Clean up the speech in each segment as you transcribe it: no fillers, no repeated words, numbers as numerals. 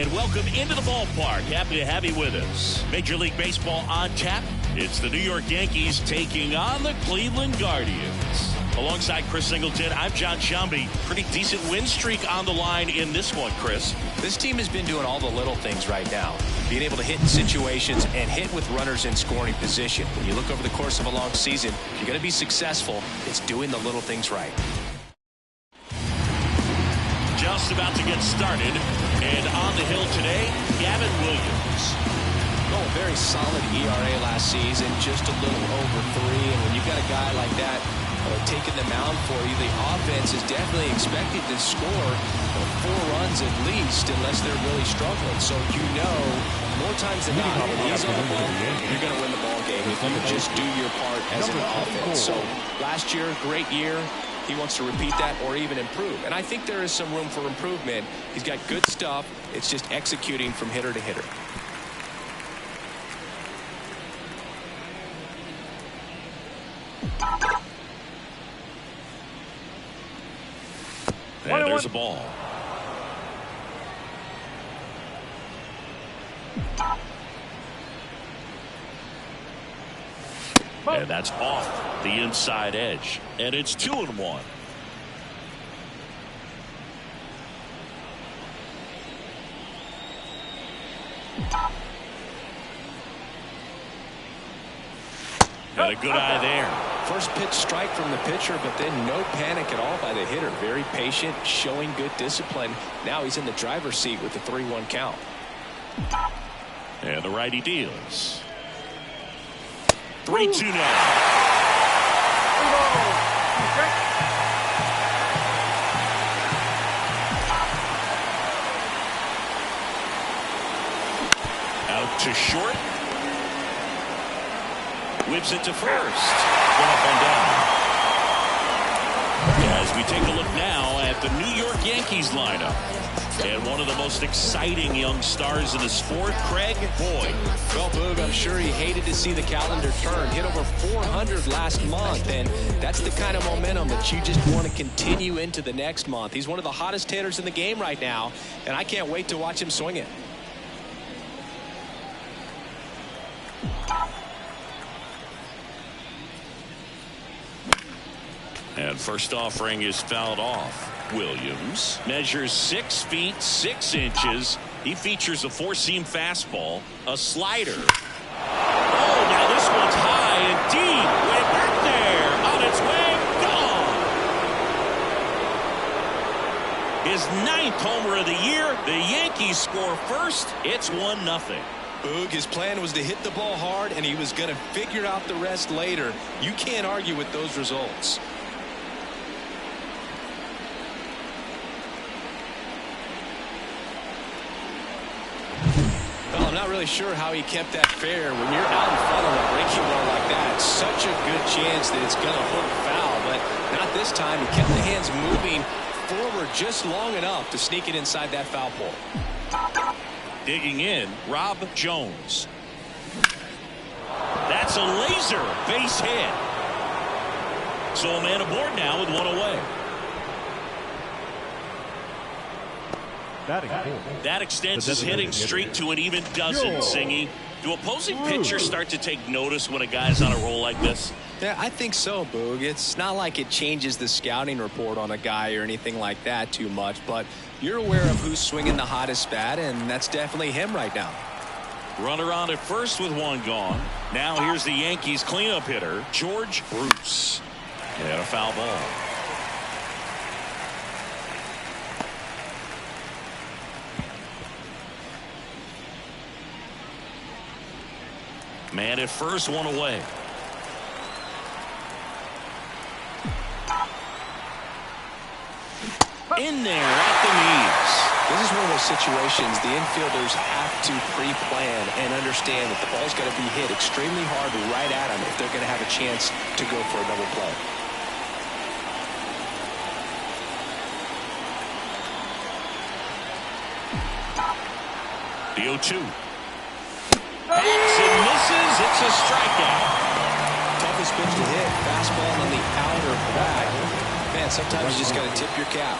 and welcome into the ballpark. Happy to have you with us. Major League Baseball on tap. It's the New York Yankees taking on the Cleveland Guardians. Alongside Chris Singleton, I'm John Shambi. Pretty decent win streak on the line in this one, Chris. This team has been doing all the little things right now. Being able to hit in situations and hit with runners in scoring position. When you look over the course of a long season, if you're going to be successful, it's doing the little things right. Just about to get started. And on the hill today, Gavin Williams. Oh, a very solid ERA last season, just a little over 3. And when you've got a guy like that taking the mound for you, the offense is definitely expected to score 4 runs at least, unless they're really struggling. So you know, more times than not, when he's on the ball, you're going to win the ball game if you just do your part as an offense. So last year, great year. He wants to repeat that or even improve. And I think there is some room for improvement. He's got good stuff. It's just executing from hitter to hitter. And there's a ball. And that's off the inside edge. And it's 2-1. Got a good eye there. First pitch strike from the pitcher, but then no panic at all by the hitter. Very patient, showing good discipline. Now he's in the driver's seat with the 3-1 count. And the righty deals. 3-2 now. Out to short. Whips it to first. One up and down. As we take a look now at the New York Yankees lineup. And one of the most exciting young stars in the sport, Craig Boyd. Well, Boog, I'm sure he hated to see the calendar turn. Hit over 400 last month, and that's the kind of momentum that you just want to continue into the next month. He's one of the hottest hitters in the game right now, and I can't wait to watch him swing it. And first offering is fouled off. Williams measures 6 feet 6 inches. He features a 4-seam fastball, a slider. Oh, now this one's high and deep. Way back there. On its way. Gone. His 9th homer of the year. The Yankees score first. It's 1-0. Boog, his plan was to hit the ball hard, and he was going to figure out the rest later. You can't argue with those results. Well, I'm not really sure how he kept that fair. When you're out in front of a breaking ball like that, it's such a good chance that it's going to hook foul, but not this time. He kept the hands moving forward just long enough to sneak it inside that foul pole. Digging in, Rob Jones. That's a laser base hit. So a man aboard now with 1 away. That extends his hitting streak to an even dozen, Singy. Do opposing pitchers start to take notice when a guy's on a roll like this? Yeah, I think so, Boog. It's not like it changes the scouting report on a guy or anything like that too much, but you're aware of who's swinging the hottest bat, and that's definitely him right now. Runner on at first with 1 gone. Now here's the Yankees cleanup hitter, George Bruce. And a foul ball. Man at first, 1 away. In there at the knees. This is one of those situations the infielders have to pre-plan and understand that the ball's got to be hit extremely hard right at them if they're going to have a chance to go for a double play. The 0-2. Hits and misses. It's a strikeout. Toughest pitch to hit. Fastball on the outer back. Man, that. Sometimes you just got to tip your cap.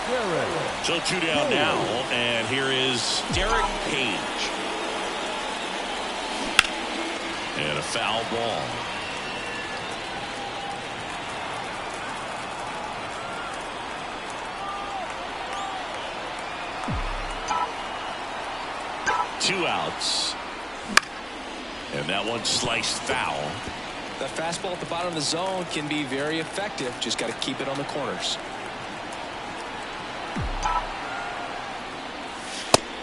So 2 down now, and here is Derek Page. And a foul ball. Two outs. And that one sliced foul. That fastball at the bottom of the zone can be very effective. Just got to keep it on the corners.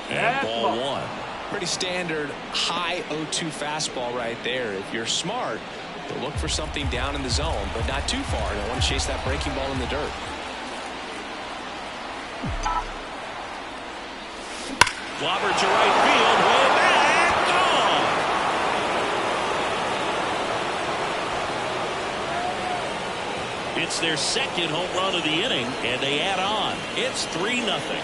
And ball one. Pretty standard high 0-2 fastball right there. If you're smart, you'll look for something down in the zone, but not too far. You don't want to chase that breaking ball in the dirt. Clobber to right field, way back, gone. It's their second home run of the inning, and they add on. It's 3-0.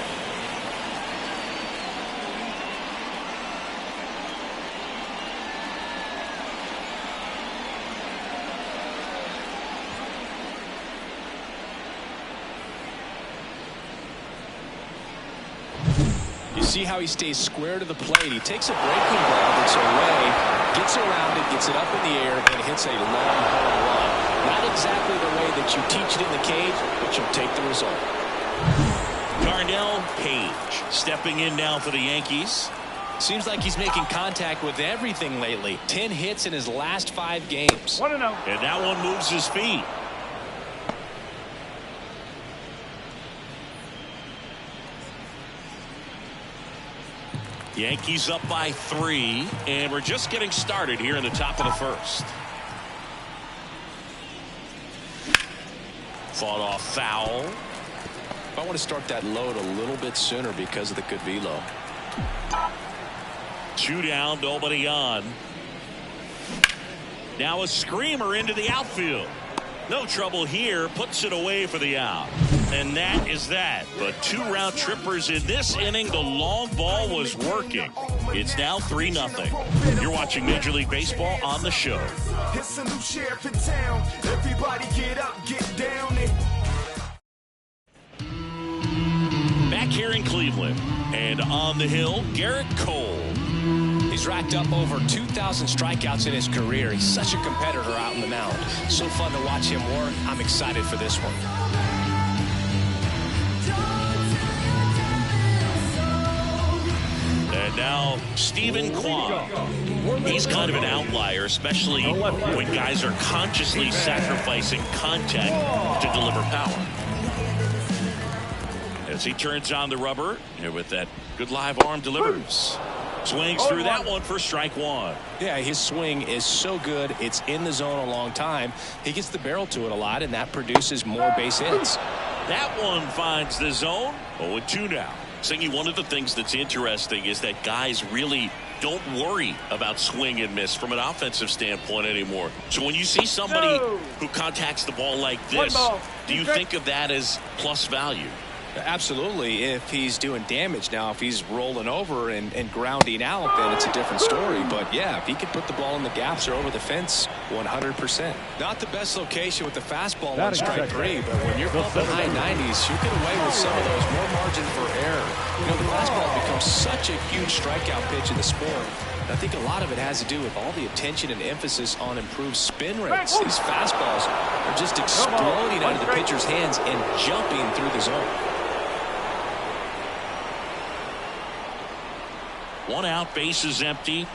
See how he stays square to the plate. He takes a breaking ball that's away, gets around it, gets it up in the air, and hits a long home run. Not exactly the way that you teach it in the cage, but you'll take the result. Darnell Page stepping in now for the Yankees. Seems like he's making contact with everything lately. 10 hits in his last 5 games. 1-0. And that one moves his feet. Yankees up by 3, and we're just getting started here in the top of the first. Fought off foul. I want to start that load a little bit sooner because of the good velo. 2 down, nobody on. Now a screamer into the outfield. No trouble here, puts it away for the out. And that is that. But 2 round trippers in this inning. The long ball was working. It's now 3-0. You're watching Major League Baseball on the show. It's a new sheriff in town. Everybody get up, get down. Back here in Cleveland. And on the hill, Garrett Cole. He's racked up over 2,000 strikeouts in his career. He's such a competitor out in the mound. So fun to watch him work. I'm excited for this one. And now Stephen Kwan. He's kind of an outlier, especially when guys are consciously sacrificing contact to deliver power. As he turns on the rubber, and with that good live arm delivers. Swings through that one for strike 1. Yeah, his swing is so good. It's in the zone a long time. He gets the barrel to it a lot, and that produces more base hits. That one finds the zone. 0-2 now. Singy, one of the things that's interesting is that guys really don't worry about swing and miss from an offensive standpoint anymore. So when you see somebody who contacts the ball like this, do you think of that as plus value? Absolutely, if he's doing damage. Now, if he's rolling over and grounding out, then it's a different story. But, yeah, if he can put the ball in the gaps or over the fence, 100%. Not the best location with the fastball on strike 3, but when you're pumping high 90s, you get away with some of those, more margin for error. You know, the fastball becomes such a huge strikeout pitch in the sport. I think a lot of it has to do with all the attention and emphasis on improved spin rates. These fastballs are just exploding out of the pitcher's hands and jumping through the zone. 1 out, base is empty.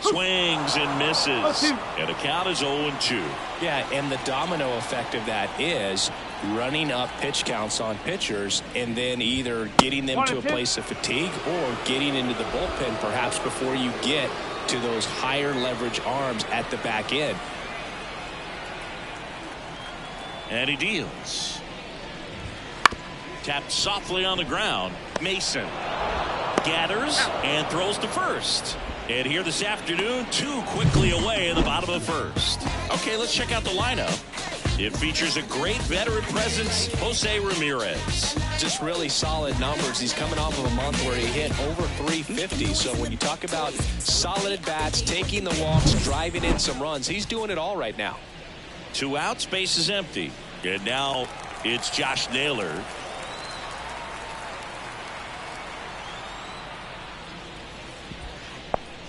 Swings and misses. And the count is 0-2. Yeah, and the domino effect of that is running up pitch counts on pitchers and then either getting them to a place of fatigue or getting into the bullpen perhaps before you get to those higher leverage arms at the back end. And he deals. Tapped softly on the ground. Mason gathers and throws to first. And here this afternoon, 2 quickly away in the bottom of the first. Okay, let's check out the lineup. It features a great veteran presence, Jose Ramirez. Just really solid numbers. He's coming off of a month where he hit over 350. So when you talk about solid at-bats, taking the walks, driving in some runs, he's doing it all right now. 2 outs, base is empty. And now it's Josh Naylor.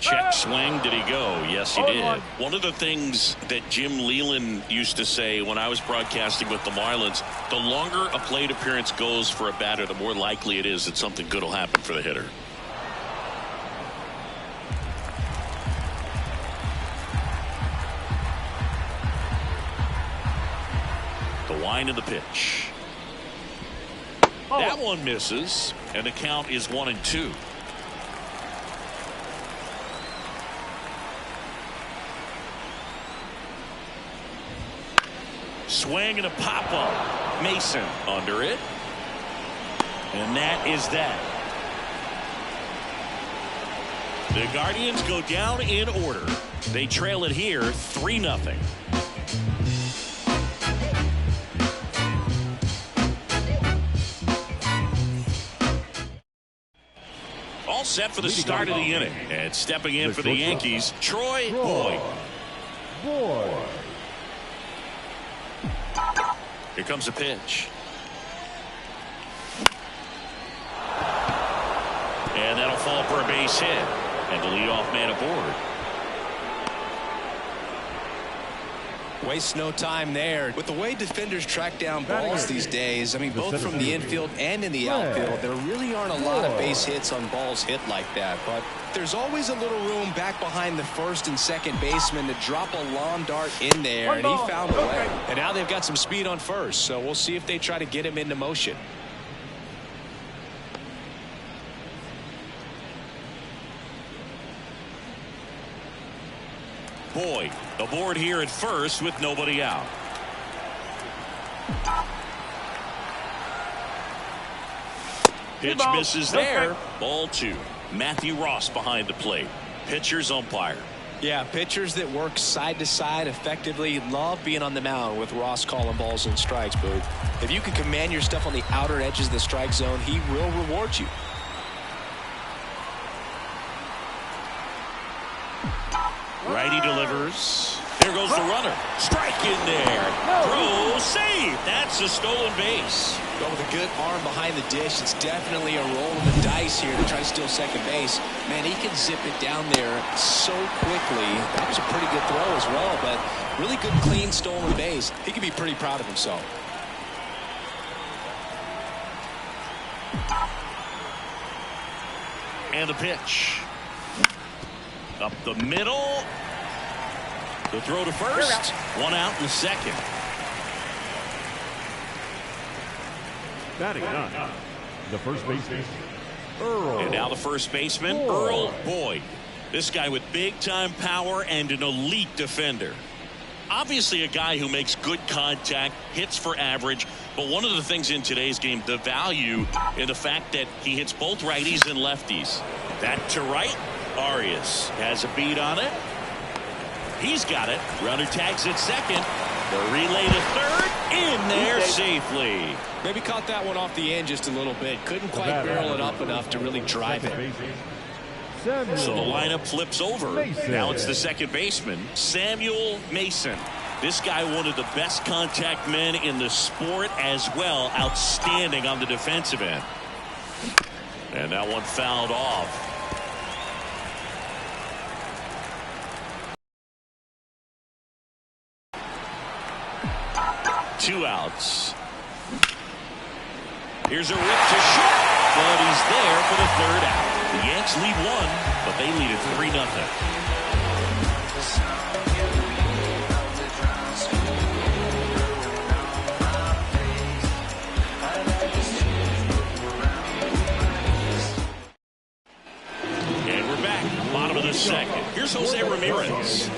Check swing. Did he go? Yes, he did. One of the things that Jim Leland used to say when I was broadcasting with the Marlins, the longer a plate appearance goes for a batter, the more likely it is that something good will happen for the hitter. The wind of the pitch. That one misses, and the count is 1-2. Swing and a pop-up. Mason under it. And that is that. The Guardians go down in order. They trail it here 3-0. All set for the start of the inning. And stepping in for the Yankees, Troy Boyd. Here comes a pitch. And that'll fall for a base hit. And the leadoff man aboard. Waste no time there. With the way defenders track down balls these days, I mean, both from the infield and in the outfield, there really aren't a lot of base hits on balls hit like that. But there's always a little room back behind the first and second baseman to drop a lawn dart in there, and he found a way. And now they've got some speed on first, so we'll see if they try to get him into motion. Boyd aboard here at first with nobody out. Pitch misses there. Ball 2. Matthew Ross behind the plate. Pitcher's umpire. Yeah, pitchers that work side to side effectively love being on the mound with Ross calling balls and strikes, Boog. If you can command your stuff on the outer edges of the strike zone, he will reward you. Righty delivers. There goes the runner. Strike in there. Throw, save. That's a stolen base. But with a good arm behind the dish, it's definitely a roll of the dice here to try to steal second base. Man, he can zip it down there so quickly. That was a pretty good throw as well, but really good, clean, stolen base. He can be pretty proud of himself. And the pitch. Up the middle. The throw to first. 1 out in the second. Batting nine, the first baseman, Earl. And now the first baseman, Earl Boyd. This guy with big-time power and an elite defender. Obviously a guy who makes good contact, hits for average, but one of the things in today's game, the value in the fact that he hits both righties and lefties. That to right. Arias has a beat on it. He's got it. Runner tags at second. The relay to third. In there safely. Maybe caught that one off the end just a little bit. Couldn't quite barrel it up enough to really drive it. So the lineup flips over. Now it's the second baseman, Samuel Mason. This guy, one of the best contact men in the sport as well. Outstanding on the defensive end. And that one fouled off. Two outs. Here's a rip to short, but he's there for the third out. The Yanks lead 1, but they lead it 3-0. And we're back, bottom of the second. Here's Jose Ramirez.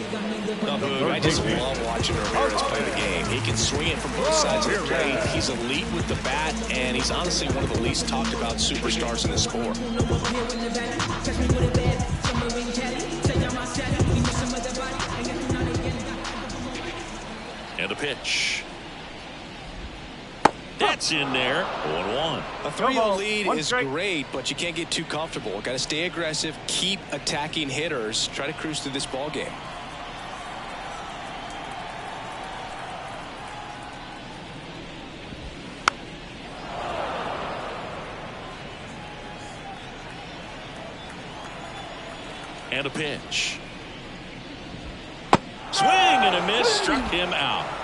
I just love watching Ramirez play the game. He can swing it from both sides of the plate. He's elite with the bat, and he's honestly one of the least talked about superstars in the sport. And the pitch. That's in there. 0-1. A 3-0 lead is great, but you can't get too comfortable. Got to stay aggressive, keep attacking hitters, try to cruise through this ball game. And a pitch. Swing and a miss, struck him out.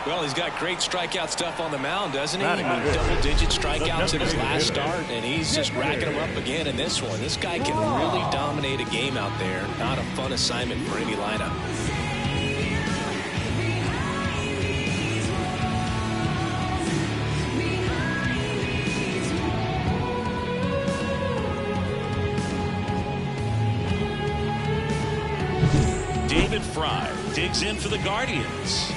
Well, he's got great strikeout stuff on the mound, doesn't he? I mean, double-digit strikeouts in his last start, and he's just racking them up again in this one. This guy can really dominate a game out there. Not a fun assignment for any lineup. David Fry digs in for the Guardians.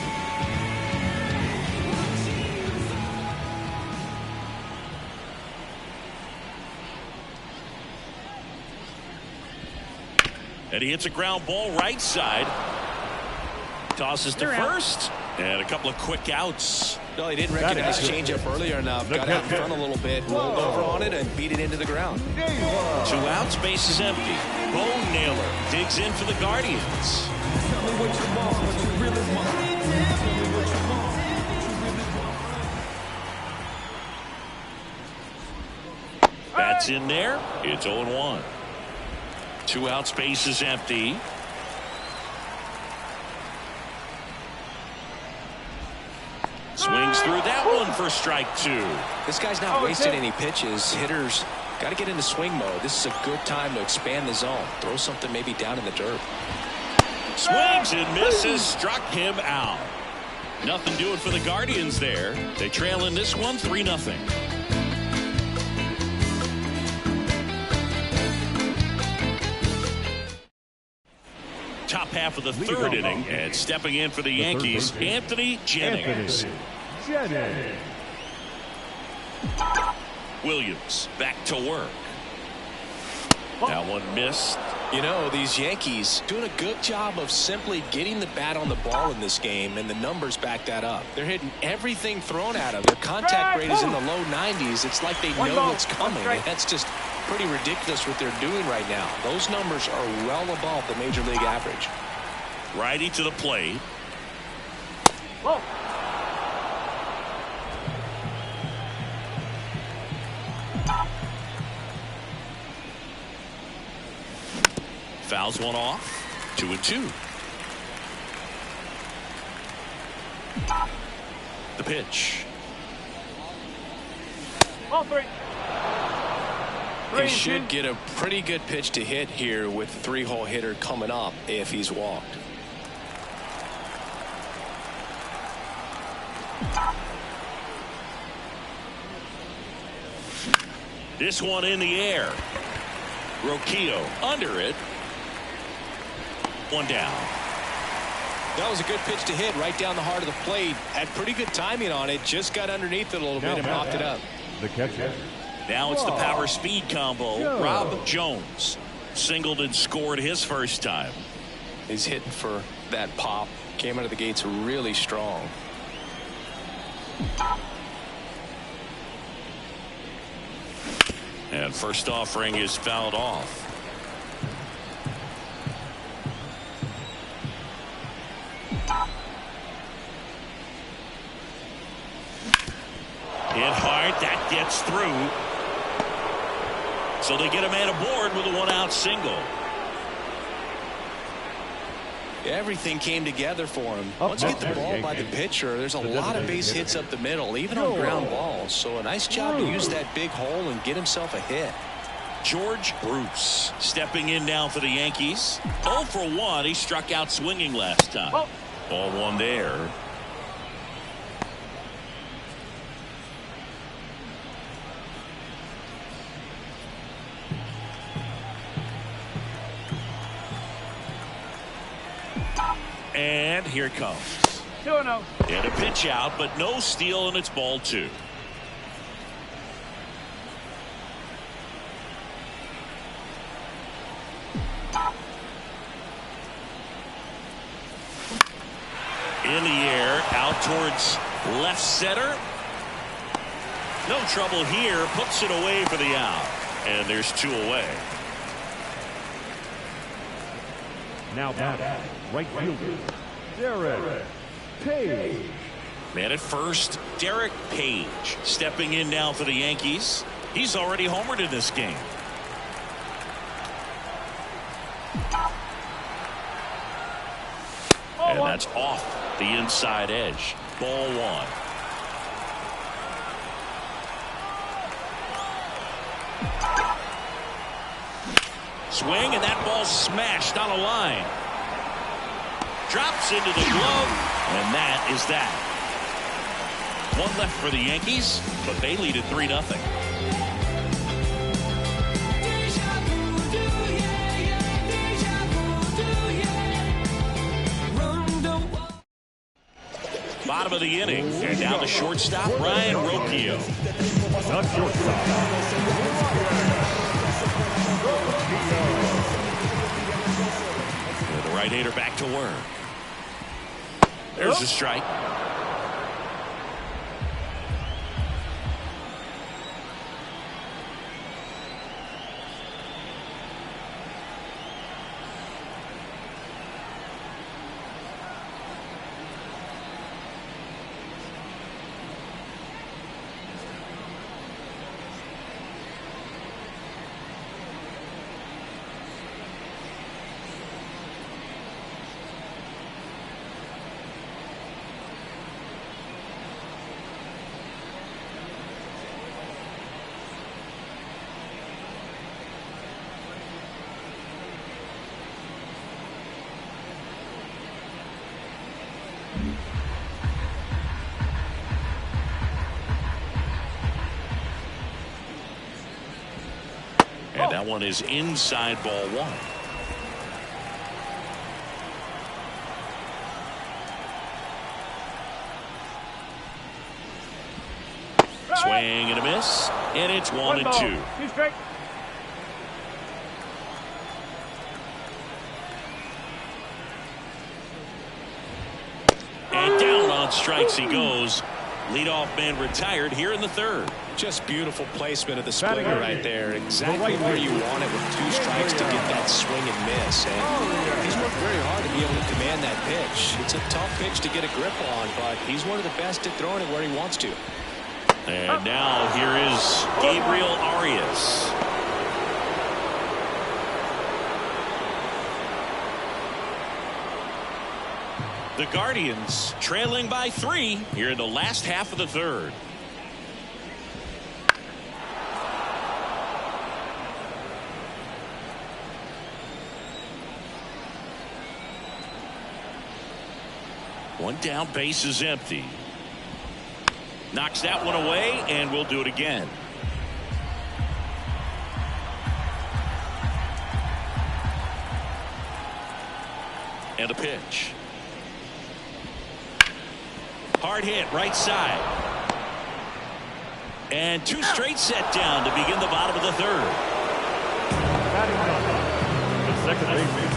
And he hits a ground ball right side. Tosses to first. And a couple of quick outs. No, he didn't recognize changeup earlier enough. Got out in front a little bit, rolled over on it, and beat it into the ground. 2 outs, base is empty. Bo Naylor digs in for the Guardians. That's in there. It's 0-1. 2 outs, base is empty. Swings through that one for strike 2. This guy's not wasting any pitches. Hitters got to get into swing mode. This is a good time to expand the zone. Throw something maybe down in the dirt. Swings and misses, struck him out. Nothing doing for the Guardians there. They trail in this one 3-0. Top half of the 3rd inning, and stepping in for the Yankees, Anthony Jennings. Williams back to work. That one missed. You know, these Yankees doing a good job of simply getting the bat on the ball in this game, and the numbers back that up. They're hitting everything thrown at them. Their contact rate is in the low 90s. It's like they know what's coming. And that's just pretty ridiculous what they're doing right now. Those numbers are well above the major league average. Righty to the plate. Whoa. Fouls one off. 2-2. The pitch. Ball 3. He should get a pretty good pitch to hit here with the 3-hole hitter coming up if he's walked. This one in the air. Roquillo under it. One down. That was a good pitch to hit right down the heart of the plate. Had pretty good timing on it. Just got underneath it a little bit and knocked it up. The catcher. Now it's the power speed combo. Rob Jones singled and scored his first time. He's hitting for that pop. Came out of the gates really strong. And first offering is fouled off. Hit hard. That gets through. So they get a man aboard with a 1-out single. Everything came together for him. Once you get the ball by the pitcher, there's a lot of base hits up the middle, even on ground balls. So a nice job to use that big hole and get himself a hit. George Bruce stepping in now for the Yankees. 0 for 1. He struck out swinging last time. Ball 1 there. And here it comes. 2-0. And a pitch out, but no steal, and it's ball 2. In the air, out towards left center. No trouble here. Puts it away for the out. And there's 2 away. Now back, right fielder, Derek Page. Man at first, Derek Page stepping in now for the Yankees. He's already homered in this game. And that's off the inside edge. Ball 1. Swing, and that ball smashed on a line. Drops into the glove, and that is that. 1 left for the Yankees, but they lead it 3-0. Bottom of the inning, and now the shortstop, Ryan Rocchio. The shortstop. The right-hander back to work. There's a strike. And that one is inside ball 1. Swing and a miss, and it's 1-2. 2 straight. And down on strikes he goes. Leadoff man retired here in the 3rd. Just beautiful placement of the splitter right there. Exactly where you want it with 2 strikes to get that swing and miss. And he's worked very hard to be able to command that pitch. It's a tough pitch to get a grip on, but he's one of the best at throwing it where he wants to. And now here is Gabriel Arias. The Guardians trailing by 3 here in the last half of the 3rd. One down, base is empty. Knocks that one away, and we'll do it again. And a pitch. Hard hit, right side. And 2 straight set down to begin the bottom of the 3rd. The second baseman,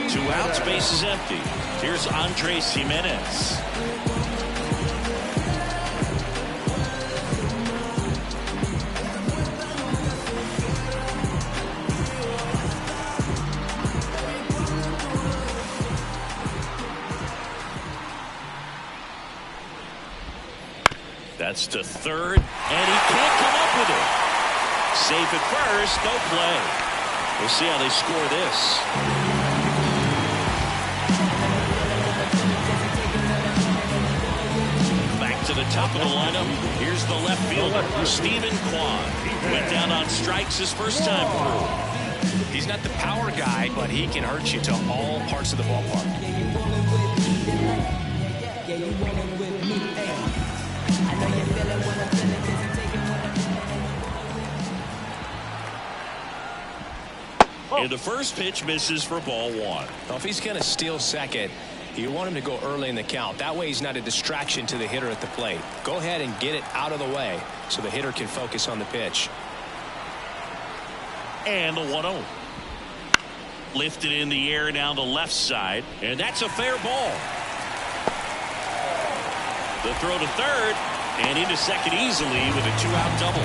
2 outs, base is empty. Here's Andres Jimenez. That's to 3rd, and he can't come up with it. Safe at first, no play. We'll see how they score this. Back to the top of the lineup. Here's the left fielder, Stephen Kwan. Went down on strikes his first time through. He's not the power guy, but he can hurt you to all parts of the ballpark. And the first pitch misses for ball 1. Well, if he's going to steal second, you want him to go early in the count. That way he's not a distraction to the hitter at the plate. Go ahead and get it out of the way so the hitter can focus on the pitch. And the 1-0. Lifted in the air down the left side, and that's a fair ball. The throw to 3rd, And into second easily with a 2-out double.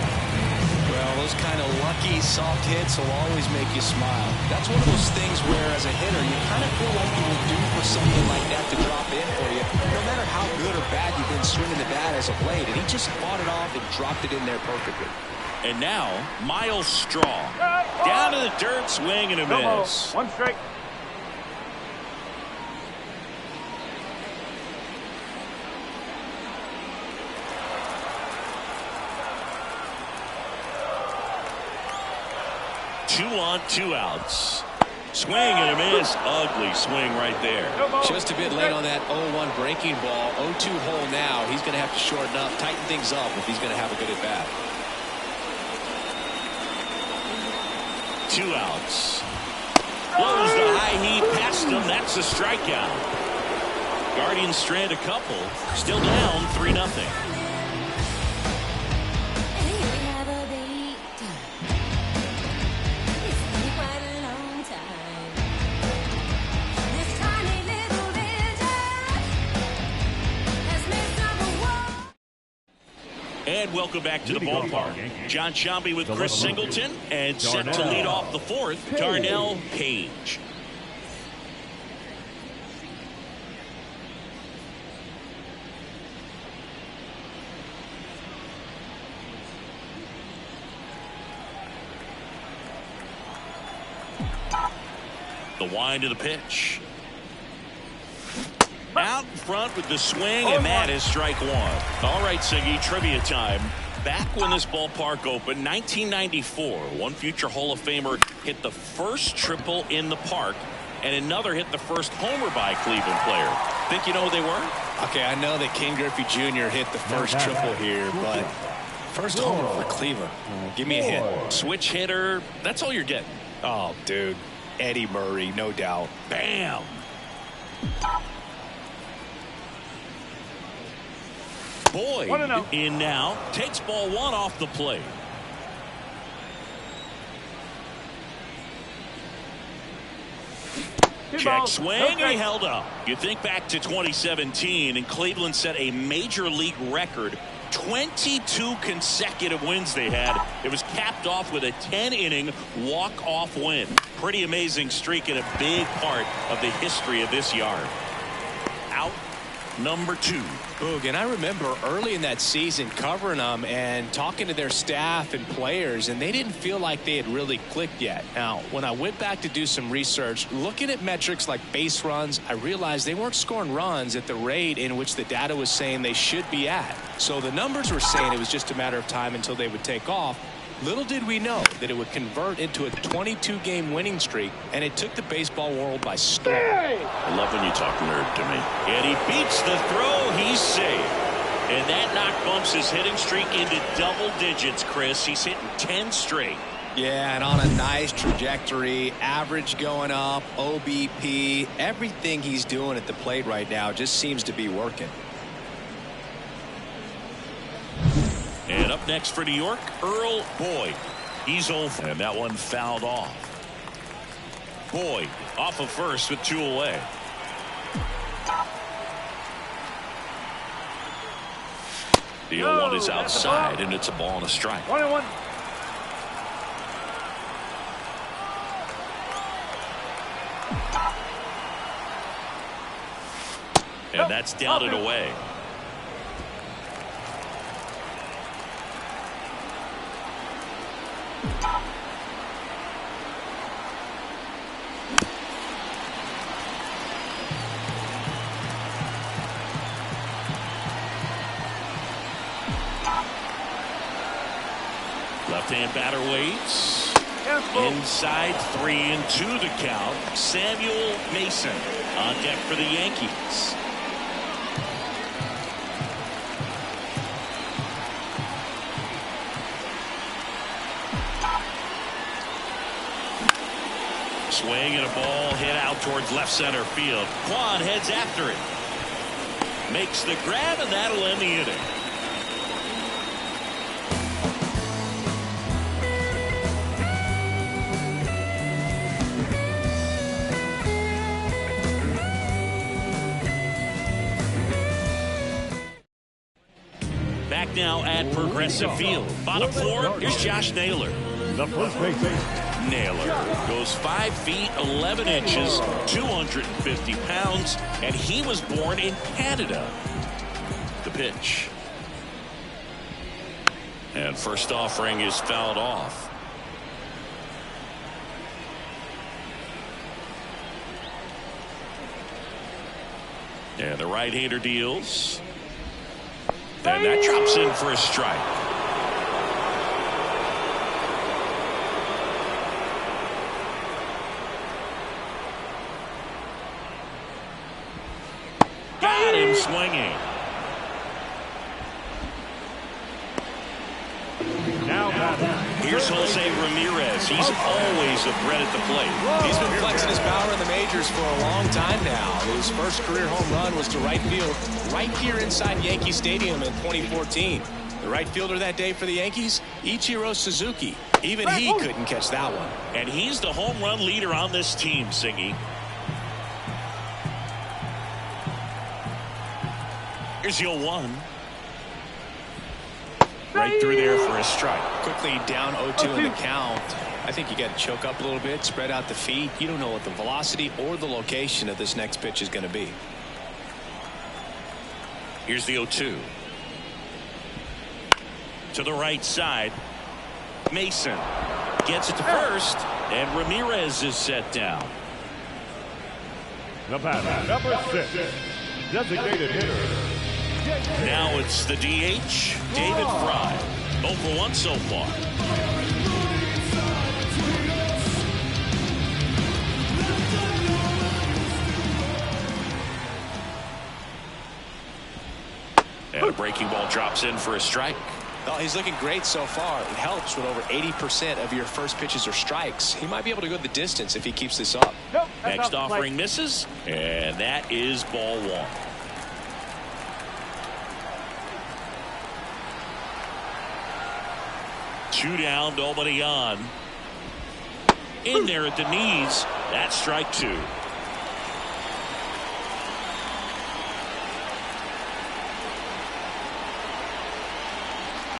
Well, those kind of lucky soft hits will always make you smile. That's one of those things where, as a hitter, you kind of feel like you were due for something like that to drop in for you, no matter how good or bad you've been swinging the bat as of late. And he just fought it off and dropped it in there perfectly. And now, Miles Straw. Down to the dirt, swing and a miss. One strike. Two on, 2 outs. Swing and a miss. Ugly swing right there. Just a bit late on that 0-1 breaking ball. 0-2 hole now. He's going to have to shorten up, tighten things up if he's going to have a good at bat. 2 outs. Blows the high heat past him. That's a strikeout. Guardians strand a couple. Still down 3-0. And welcome back to the ballpark. John Sciambi with Chris Singleton, and set to lead off the fourth, Darnell Page. The wind of the pitch. Out in front with the swing, and that is strike one. All right, Siggy, trivia time. Back when this ballpark opened, 1994, one future Hall of Famer hit the first triple in the park, and another hit the first homer by a Cleveland player. Think you know who they were? Okay, I know that Ken Griffey Jr. hit the first triple here, but first homer for Cleveland. Give me a hint. Switch hitter, that's all you're getting. Oh, dude. Eddie Murray, no doubt. Bam! Boyd in now, takes ball one off the plate. Check swing, and he held up. You think back to 2017, and Cleveland set a major league record. 22 consecutive wins they had. It was capped off with a 10-inning walk-off win. Pretty amazing streak and a big part of the history of this yard. Out number 2. Boog, and I remember early in that season covering them and talking to their staff and players, and they didn't feel like they had really clicked yet. Now, when I went back to do some research, looking at metrics like base runs, I realized they weren't scoring runs at the rate in which the data was saying they should be at. So the numbers were saying it was just a matter of time until they would take off. Little did we know that it would convert into a 22-game winning streak, and it took the baseball world by storm. I love when you talk nerd to me. And he beats the throw. He's safe. And that knock bumps his hitting streak into double digits, Chris. He's hitting 10 straight. Yeah, and on a nice trajectory, average going up, OBP, everything he's doing at the plate right now just seems to be working. And up next for New York, Earl Boyd. He's over, and that one fouled off. Boyd off of first with 2 away. The 0-1 is outside, and it's a ball and a strike. 1-1. And that's down and away. Left-hand batter waits. Inside 3-2 the count. Samuel Mason on deck for the Yankees. Swing and a ball hit out towards left center field. Quan heads after it. Makes the grab, and that'll end the inning. Back now at Progressive Field. Bottom four, here's Josh Naylor. The first baseman. Naylor goes 5 feet 11 inches, 250 pounds, and he was born in Canada. The pitch. And first offering is fouled off. And the right-hander deals. And that drops in for a strike. Got him swinging. Now Here's Jose Ramirez. He's always a threat at the plate. He's been flexing his power in the majors for a long time now. His first career home run was to right field right here inside Yankee Stadium in 2014. The right fielder that day for the Yankees, Ichiro Suzuki. Even he couldn't catch that one. And he's the home run leader on this team, Singy. Here's the 0-1. Right through there for a strike. Quickly down 0-2 in the count. I think you got to choke up a little bit, spread out the feet. You don't know what the velocity or the location of this next pitch is going to be. Here's the 0-2. To the right side. Mason gets it to first, and Ramirez is set down. the batter, number 6, designated hitter. Now it's the DH, David Fry. 0 for 1 so far. And a breaking ball drops in for a strike. Well, he's looking great so far. It helps when over 80% of your first pitches are strikes. He might be able to go the distance if he keeps this up. Nope, Next offering misses, and that is ball 1. Two down, nobody on. In there at the knees. That's strike 2.